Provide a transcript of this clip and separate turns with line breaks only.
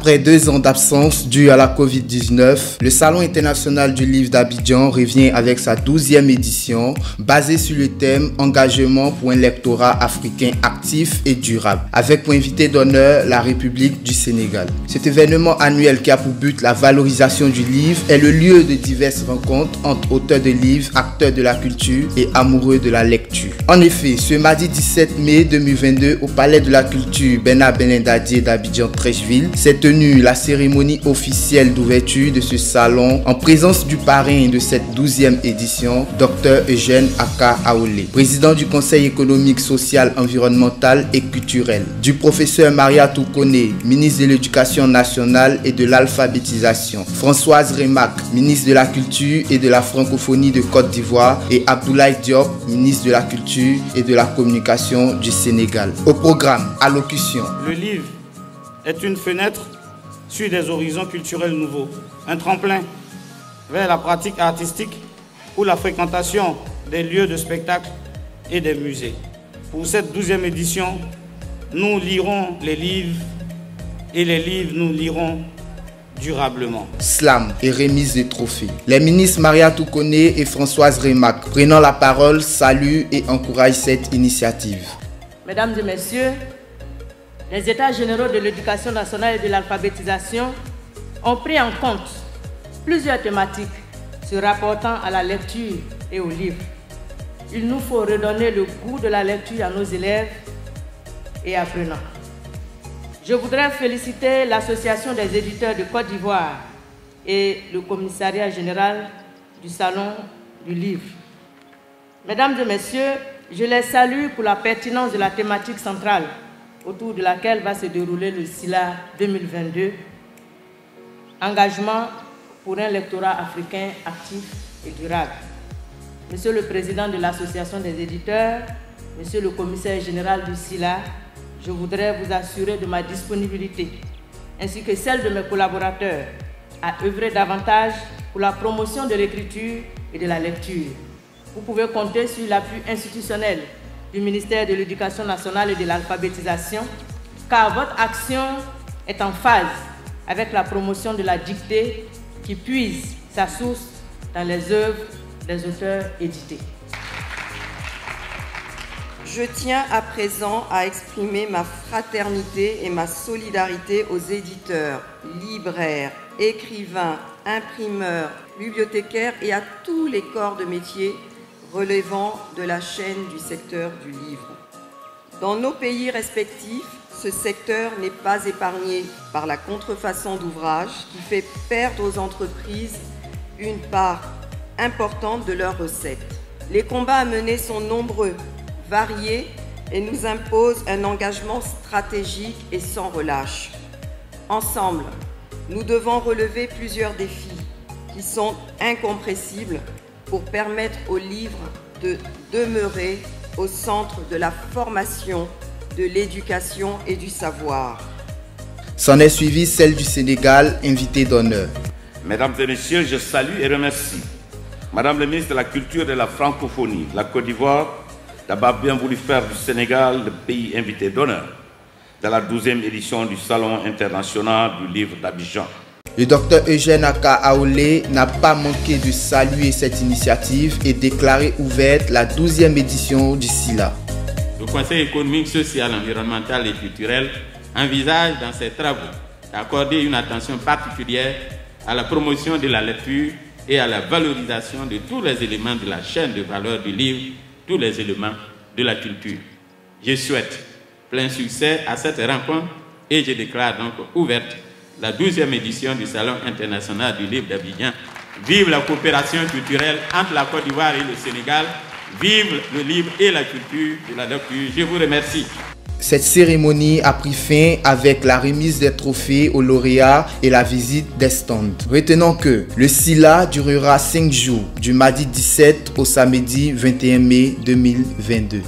Après 2 ans d'absence due à la Covid-19, le Salon international du livre d'Abidjan revient avec sa 12e édition basée sur le thème « Engagement pour un lectorat africain actif et durable » avec pour invité d'honneur la République du Sénégal. Cet événement annuel qui a pour but la valorisation du livre est le lieu de diverses rencontres entre auteurs de livres, acteurs de la culture et amoureux de la lecture. En effet, ce mardi 17 mai 2022 au Palais de la Culture Bernard Belindadier d'Abidjan-Treichville s'est tenue la cérémonie officielle d'ouverture de ce salon en présence du parrain de cette 12e édition, Dr Eugène Aka Aolé, président du Conseil économique, social, environnemental et culturel, du professeur Mariatou Koné, ministre de l'Éducation nationale et de l'alphabétisation, Françoise Remack, ministre de la Culture et de la Francophonie de Côte d'Ivoire et Abdoulaye Diop, ministre de la Culture et de la Communication du Sénégal. Au programme, allocution.
Le livre est une fenêtre sur des horizons culturels nouveaux, un tremplin vers la pratique artistique ou la fréquentation des lieux de spectacle et des musées. Pour cette 12e édition, nous lirons les livres et les livres nous liront durablement.
Slam et remise des trophées. Les ministres Mariatou Koné et Françoise Remack, prenant la parole, saluent et encouragent cette initiative.
Mesdames et messieurs, les États généraux de l'éducation nationale et de l'alphabétisation ont pris en compte plusieurs thématiques se rapportant à la lecture et aux livres. Il nous faut redonner le goût de la lecture à nos élèves et apprenants. Je voudrais féliciter l'Association des éditeurs de Côte d'Ivoire et le Commissariat général du Salon du livre. Mesdames et messieurs, je les salue pour la pertinence de la thématique centrale autour de laquelle va se dérouler le SILA 2022, engagement pour un lectorat africain actif et durable. Monsieur le Président de l'Association des éditeurs, Monsieur le Commissaire général du SILA, je voudrais vous assurer de ma disponibilité, ainsi que celle de mes collaborateurs, à œuvrer davantage pour la promotion de l'écriture et de la lecture. Vous pouvez compter sur l'appui institutionnel du ministère de l'Éducation nationale et de l'alphabétisation, car votre action est en phase avec la promotion de la dictée qui puise sa source dans les œuvres des auteurs édités.
Je tiens à présent à exprimer ma fraternité et ma solidarité aux éditeurs, libraires, écrivains, imprimeurs, bibliothécaires et à tous les corps de métier relevant de la chaîne du secteur du livre. Dans nos pays respectifs, ce secteur n'est pas épargné par la contrefaçon d'ouvrages qui fait perdre aux entreprises une part importante de leurs recettes. Les combats à mener sont nombreux, variés et nous imposent un engagement stratégique et sans relâche. Ensemble, nous devons relever plusieurs défis qui sont incompressibles pour permettre aux livres de demeurer au centre de la formation, de l'éducation et du savoir.
S'en est suivi celle du Sénégal, invité d'honneur.
Mesdames et messieurs, je salue et remercie Madame la ministre de la Culture et de la Francophonie, la Côte d'Ivoire, d'avoir bien voulu faire du Sénégal le pays invité d'honneur dans la 12e édition du Salon international du livre d'Abidjan.
Le docteur Eugène Aka Aolé n'a pas manqué de saluer cette initiative et déclarer ouverte la 12e édition du SILA.
Le Conseil économique, social, environnemental et culturel envisage dans ses travaux d'accorder une attention particulière à la promotion de la lecture et à la valorisation de tous les éléments de la chaîne de valeur du livre, tous les éléments de la culture. Je souhaite plein succès à cette rencontre et je déclare donc ouverte la 12e édition du Salon international du livre d'Abidjan. Vive la coopération culturelle entre la Côte d'Ivoire et le Sénégal. Vive le livre et la culture de la lecture. Je vous remercie.
Cette cérémonie a pris fin avec la remise des trophées aux lauréats et la visite des stands. Retenons que le SILA durera 5 jours, du mardi 17 au samedi 21 mai 2022.